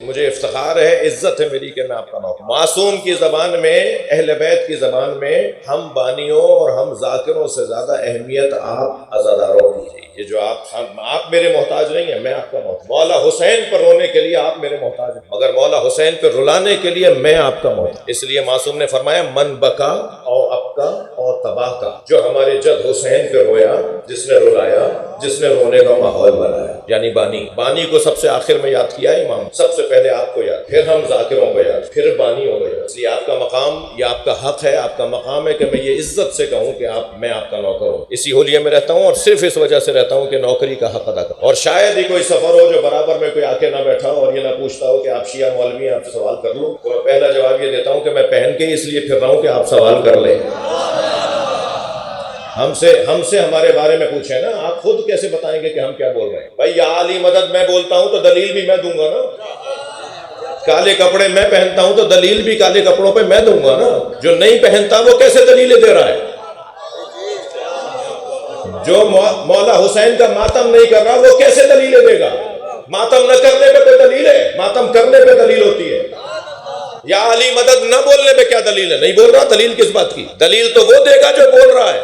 مجھے افتخار ہے، عزت ہے میری کہ میں آپ کا نوکر۔ معصوم کی زبان میں، اہل بیت کی زبان میں ہم بانیوں اور ہم ذاکروں سے زیادہ اہمیت آپ عزاداروں کی ہے۔ یہ جو آپ میرے محتاج نہیں ہیں، میں آپ کا محتاج۔ مولا حسین پر رونے کے لیے آپ میرے محتاج ہیں، مگر مولا حسین پر رلانے کے لیے میں آپ کا محتاج۔ اس لیے معصوم نے فرمایا من بکا او ابکا او تباہ کا، جو ہمارے جد حسین پہ رویا، جس نے رلایا، جس نے رونے کا ماحول بنایا، یعنی بانی کو سب سے آخر میں یاد کیا امام، سب سے پہلے آپ کو یاد، پھر ہم ذاکروں کو یاد، پھر بانیوں کو یاد۔ اس لیے آپ کا مقام، یہ آپ کا حق ہے، آپ کا مقام ہے کہ میں یہ عزت سے کہوں کہ میں آپ کا نوکر ہوں۔ اسی حلیے میں رہتا ہوں اور صرف اس وجہ سے رہتا ہوں کہ نوکری کا حق ادا کروں۔ اور شاید ہی کوئی سفر ہو جو برابر میں کوئی آ کے نہ بیٹھا ہو اور یہ نہ پوچھتا ہو کہ آپ شیعہ مولوی ہیں، آپ سے سوال کر لوں، تو میں پہلا جواب یہ دیتا ہوں کہ میں پہن کے اس لیے پھر رہا ہوں کہ آپ سوال کر لیں۔ ہم سے ہمارے بارے میں پوچھیں نا، آپ خود کیسے بتائیں گے کہ ہم کیا بول رہے ہیں؟ بھائی یا علی مدد میں بولتا ہوں تو دلیل بھی میں دوں گا نا، کالے کپڑے میں پہنتا ہوں تو دلیل بھی کالے کپڑوں پہ میں دوں گا نا۔ جو نہیں پہنتا وہ کیسے دلیلیں دے رہا ہے؟ جو مولا حسین کا ماتم نہیں کر رہا وہ کیسے دلیلیں دے گا؟ ماتم نہ کرنے پہ کوئی دلیل ہے؟ ماتم کرنے پہ دلیل ہوتی ہے۔ یا علی مدد نہ بولنے پہ کیا دلیل ہے؟ نہیں بول رہا، دلیل کس بات کی؟ دلیل تو وہ دے گا جو بول رہا ہے۔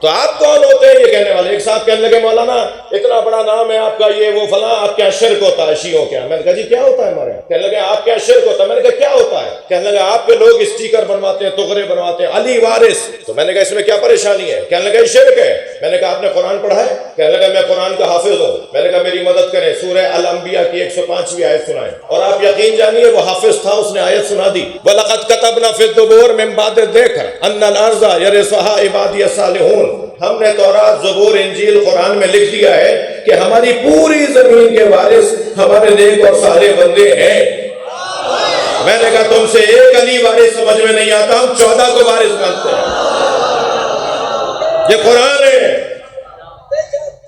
تو آپ کون ہوتے ہیں یہ کہنے والے؟ ایک صاحب کہنے لگے مولانا اتنا بڑا نام ہے آپ کا، یہ وہ فلاں، آپ کیا شرک ہوتا ہے شیعوں کیا؟ میں نے کہا جی کیا ہوتا ہے ہمارے یہاں؟ کہنے لگے آپ کیا شرک ہوتا ہے؟ میں نے کہا کیا ہوتا ہے؟ کہنے لگے آپ پہ لوگ اسٹیکر بنواتے ہیں، تغرے بنواتے ہیں، علی وارث۔ تو میں نے کہا اس میں کیا پریشانی ہے؟ کہنے لگا یہ شرک ہے۔ میں نے کہا آپ نے قرآن پڑھا ہے؟ کہنے لگا میں قرآن کا حافظ ہوں۔ میں نے کہا میری مدد کریں، سورہ الانبیاء کی 105ویں آیت سنائیں۔ اور آپ یقین جانیے وہ حافظ تھا، اس نے آیت سنا دی، وَلَقَدْ كَتَبْنَا فِي الزُّبُورِ مِن بَعْدِ الذِّكْرِ أَنَّ الْأَرْضَ يَرِثُهَا عِبَادِيَ الصَّالِحُونَ۔ ہم نے تورات، زبور، انجیل، قرآن میں لکھ دیا ہے کہ ہماری پوری زمین کے وارث ہمارے نیک اور صالح بندے ہیں۔ میں نے کہا تم سے ایک علی وارث سمجھ میں نہیں آتا، ہم 14 کو وارث مانتے ہیں۔ یہ قرآن ہے،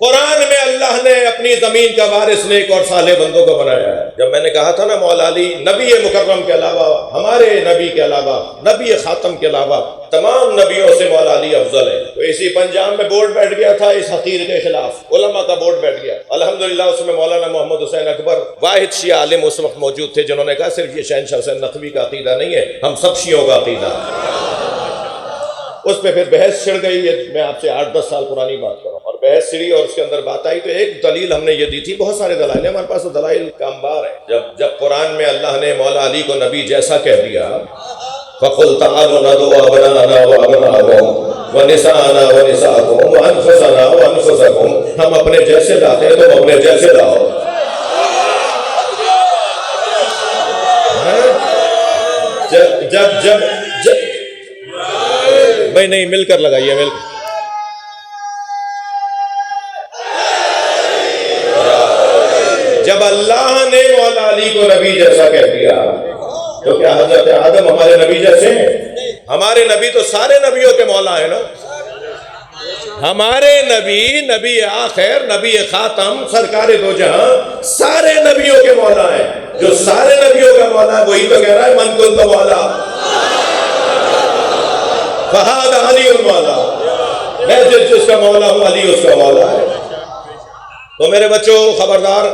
قرآن میں اللہ نے اپنی زمین کا وارث نیک اور صالح بندوں کو بنایا ہے۔ جب میں نے کہا تھا نا مولا علی نبی مکرم کے علاوہ، ہمارے نبی کے علاوہ، نبی خاتم کے علاوہ تمام نبیوں سے مولا علی افضل ہے، تو اسی پنجاب میں بورڈ بیٹھ گیا تھا اس حقیر کے خلاف، علماء کا بورڈ بیٹھ گیا۔ الحمدللہ اس میں مولانا محمد حسین اکبر واحد شیعہ عالم اس وقت موجود تھے جنہوں نے کہا صرف یہ شہنشاہ حسین نقوی کا عقیدہ نہیں ہے، ہم سب شیعوں کا عقیدہ ہے۔ اس پہ پھر بحث چھڑ گئی، میں آپ سے 8-10 سال پرانی بات کر رہا ہوں، اور بحث چھڑی اور اس کے اندر بات آئی تو ایک دلیل ہم نے یہ دی تھی، بہت سارے دلائل ہیں ہمارے پاس، تو دلائل کا انبار ہے۔ جب قرآن میں اللہ نے مولا علی کو نبی جیسا کہہ دیا، فَقُلْ تَعَالُوا نَدْعُوا أَبْنَاءَنَا وَأَبْنَاءَكُمْ وَنِسَاءَنَا وَنِسَاءَكُمْ وَأَنفُسَنَا وَأَنفُسَكُمْ، ہم اپنے جیسے لاتے ہیں تم اپنے جیسے لاؤ۔ جب بھائی نہیں، مل کر لگائیے، مل کر۔ جب اللہ نے مولا علی کو نبی جیسا کہہ دیا تو کیا حضرت آدم ہمارے نبی جیسے ہیں؟ ہمارے نبی تو سارے نبیوں کے مولا ہیں نا۔ ہمارے نبی آخر، نبی خاتم، سرکار دو جہاں، سارے نبیوں کے مولا ہیں۔ جو سارے نبیوں کا مولا ہے وہی تو کہہ رہا ہے من کنت مولا فہذا علی المولا، میں جس کا مولا ہوں علی اس کا مولا ہے۔ تو میرے بچوں خبردار،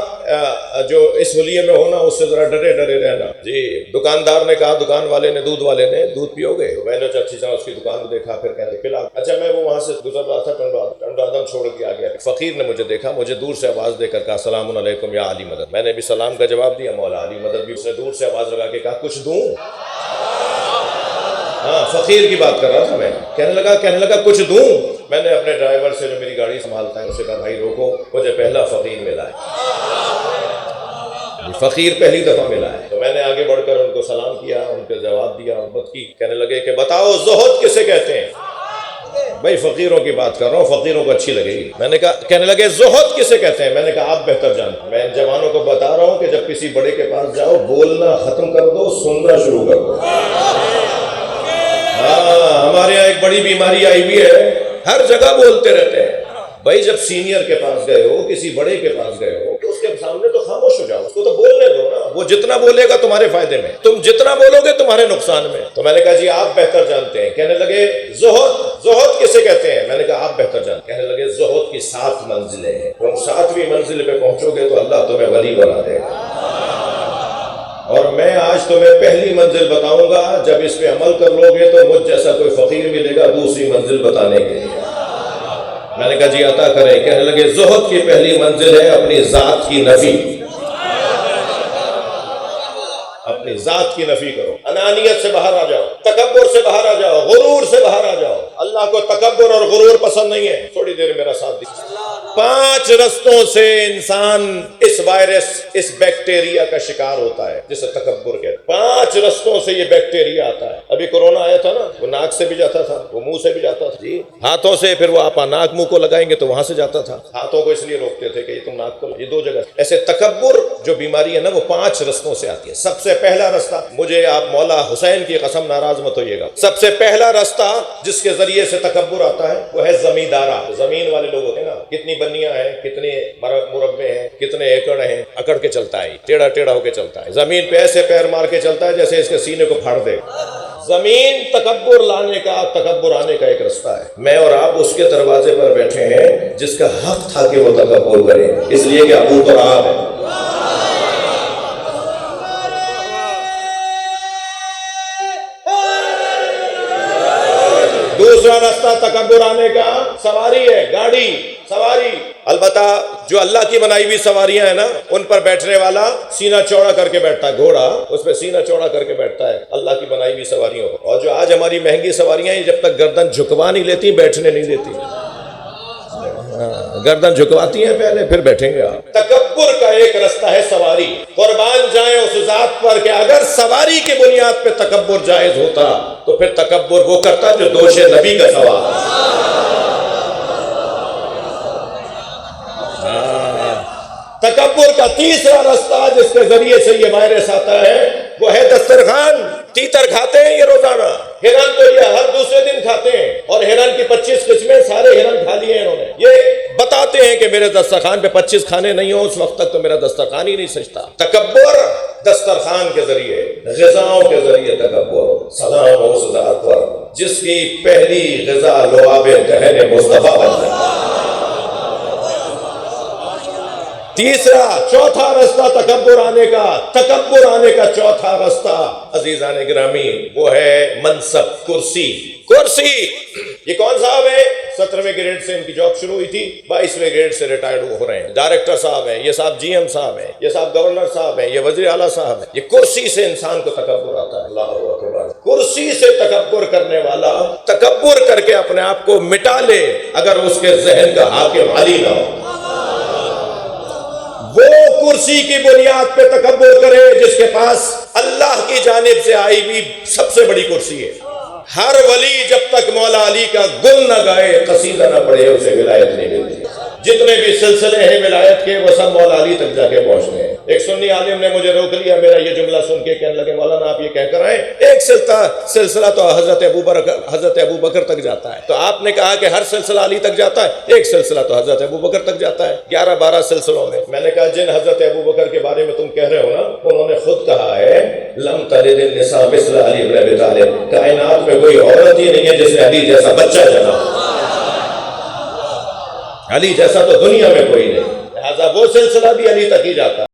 جو اس حلیے میں ہونا اس سے ذرا ڈرے رہنا۔ جی دکاندار نے کہا، دکان والے نے، دودھ والے نے، دودھ پیو گے؟ میں نے اچھی طرح اس کی دکان کو دیکھا، پھر کہتے پلا۔ اچھا میں وہ وہاں سے گزر رہا تھا، ٹنڈو آدم چھوڑ کے آ گیا، فقیر نے مجھے دیکھا، مجھے دور سے آواز دے کر کہا السلام علیکم یا علی مدد۔ میں نے بھی سلام کا جواب دیا، مولا علی مدد بھی۔ اس نے دور سے آواز لگا کے کہا کچھ دوں؟ ہاں فقیر کی بات کر رہا تھا میں۔ کہنے لگا کچھ دوں؟ میں نے اپنے ڈرائیور سے جو میری گاڑی سنبھالتا ہے اس سے کہا بھائی روکو، مجھے پہلا فقیر ملا ہے، فقیر پہلی دفعہ ملا ہے۔ تو میں نے آگے بڑھ کر ان کو سلام کیا، ان کو جواب دیا، بات کی۔ کہنے لگے کہ بتاؤ زہد کسے کہتے ہیں؟ بھائی فقیروں کی بات کر رہا ہوں، فقیروں کو اچھی لگے گی۔ میں نے کہا، کہنے لگے زہد کسے کہتے ہیں؟ میں نے کہا آپ بہتر جانتے ہیں۔ میں جوانوں کو بتا رہا ہوں کہ جب کسی بڑے کے پاس جاؤ بولنا ختم کر دو، سننا شروع کر دو۔ ہاں ہمارے یہاں ایک بڑی بیماری آئی ہوئی ہے، ہر جگہ بولتے رہتے ہیں۔ بھائی جب سینئر کے پاس گئے ہو، کسی بڑے کے پاس گئے ہو، تو اس کے سامنے تو خاموش ہو جاؤ، اس کو تو بولنے دو نا، وہ جتنا بولے گا تمہارے فائدے میں، تم جتنا بولو گے تمہارے نقصان میں۔ تو میں نے کہا جی آپ بہتر جانتے ہیں۔ کہنے لگے زہد کسے کہتے ہیں؟ میں نے کہا آپ بہتر جانتے ہیں۔ کہنے لگے زہد کی 7 منزلیں ہیں، تم 7ویں منزل پہ پہنچو گے تو اللہ تمہیں ولی بنا دے گا۔ تمہیں پہلی منزل بتاؤں گا، جب اس پہ عمل کر لو گے تو مجھ جیسا کوئی فقیر ملے گا دوسری منزل بتانے کے لیے۔ میں نے کہا جی عطا کریں۔ کہنے لگے زہد کی پہلی منزل ہے اپنی ذات کی نفی، اپنی ذات کی نفی کرو، انانیت سے باہر آ جاؤ، تکبر سے باہر آ جاؤ، غرور سے باہر آ جاؤ۔ اللہ کو تکبر اور غرور پسند نہیں ہے۔ تھوڑی دیر میرا ساتھ دیجیے۔ 5 رستوں سے انسان اس وائرس، اس بیکٹیریا کا شکار ہوتا ہے جسے تکبر کہتے ہیں۔ 5 رستوں سے یہ بیکٹیریا آتا ہے۔ ابھی کورونا آیا تھا نا، وہ ناک سے بھی جاتا تھا، وہ منہ سے بھی جاتا تھا، جی ہاتھوں سے، پھر وہ آپ ناک منہ کو لگائیں گے تو وہاں سے جاتا تھا۔ ہاتھوں کو اس لیے روکتے تھے کہ یہ تم ناک کو، یہ 2 جگہ۔ ایسے تکبر جو بیماری ہے نا وہ 5 رستوں سے آتی ہے۔ سب سے پہلا رستہ، مجھے آپ مولا حسین کی قسم ناراض مت ہوئیے گا، سب سے پہلا رستہ جس کے ذریعے سے تکبر آتا ہے وہ ہے زمیندارہ۔ زمین والے لوگ ہوتے ہیں نا، کتنی بنیاں ہیں، کتنے مربع ہیں، کتنے ایکڑ ہیں، اکڑ کے چلتا ہے، ٹیڑھا ٹیڑھا ہو کے چلتا ہے، زمین پہ ایسے پیر مار کے چلتا ہے جیسے اس کے سینے کو پھاڑ دے۔ زمین تکبر لانے کا، تکبر آنے کا ایک رستہ ہے۔ میں اور آپ اس کے دروازے پر بیٹھے ہیں جس کا حق تھا کہ وہ تکبر کرے، اس لیے کہ ابو تراب ہے۔ دوسرا راستہ تکبر آنے کا سواری ہے، گاڑی، سواری۔ البتہ جو اللہ کی بنائی ہوئی سواریاں ہیں نا، ان پر بیٹھنے والا سینہ چوڑا کر کے بیٹھتا ہے، گھوڑا اس پہ سینہ چوڑا کر کے بیٹھتا ہے اللہ کی بنائی ہوئی سواریوں پر۔ اور جو آج ہماری مہنگی سواریاں ہیں، جب تک گردن جھکوا نہیں لیتی بیٹھنے نہیں دیتی۔ گردن جھکواتی ہیں پہلے، پھر بیٹھیں گے آپ۔ تکبر کا ایک رستہ ہے سواری۔ قربان جائیں اس ذات پر کہ اگر سواری کی بنیاد پہ تکبر جائز ہوتا تو پھر تکبر وہ کرتا جو دوش نبی کا سوال۔ تکبر کا تیسرا رستہ جس کے ذریعے سے یہ وائرس آتا ہے وہ ہے دسترخوان۔ تیتر کھاتے ہیں یہ روزانہ، ہرن تو یہ ہر دوسرے دن کھاتے ہیں، اور ہرن کی 25 قسمیں، سارے ہرن کھا لیے انہوں نے۔ یہ بتاتے ہیں کہ میرے دسترخوان پہ 25 کھانے نہیں ہوں، اس وقت تک تو میرا دسترخوان ہی نہیں سجتا۔ تکبر دسترخوان کے ذریعے، غذاؤں کے ذریعے تکبر۔ سلام اس ذات پر جس کی پہلی غذا لعاب دہن مصطفیٰ بن جائے۔ تیسرا، چوتھا رستہ تکبر آنے کا، تکبر آنے کا چوتھا رستہ عزیزان گرامی وہ ہے منصب، کرسی۔ کرسی، یہ کون صاحب ہے؟ 17ویں گریڈ سے ان کی جاب شروع ہوئی تھی، 22ویں گریڈ سے ریٹائرڈ ہو رہے ہیں، ڈائریکٹر صاحب ہیں، یہ صاحب جی ایم صاحب ہیں، یہ صاحب گورنر صاحب ہیں، یہ وزیر اعلیٰ صاحب ہیں۔ یہ کرسی سے انسان کو تکبر آتا ہے۔ اللہ اکبر۔ کرسی سے تکبر کرنے والا تکبر کر کے اپنے آپ کو مٹا لے اگر اس کے ذہن کا حاکم علی نہ ہو۔ وہ کرسی کی بنیاد پہ تکبر کرے جس کے پاس اللہ کی جانب سے آئی ہوئی سب سے بڑی کرسی ہے۔ ہر ولی جب تک مولا علی کا گل نہ گائے، قصیدہ نہ پڑھے، اسے ولایت نہیں ملتی۔ جتنے بھی سلسلے ہیں ولایت کے وہ سب مولا علی تک جا کے پہنچتے ہیں۔ ایک سنی عالم نے مجھے روک لیا میرا یہ جملہ سن کے، کہنے لگے مولانا آپ یہ کہہ کر آئے ایک سلسلہ تو حضرت ابو بکر تک جاتا ہے، تو آپ نے کہا کہ ہر سلسلہ علی تک جاتا ہے، ایک سلسلہ تو حضرت ابو بکر تک جاتا ہے، 11-12 سلسلوں میں۔ میں نے کہا جن حضرت ابو بکر کے بارے میں تم کہہ رہے ہو نا، انہوں نے خود کہا ہے لم تلد النساء مثل علی بن ابی طالب، کائنات میں کوئی عورت ہی نہیں ہے جس نے علی جیسا بچہ جنا۔ علی جیسا تو دنیا میں کوئی نہیں، لہٰذا وہ سلسلہ بھی علی تک ہی جاتا ہے۔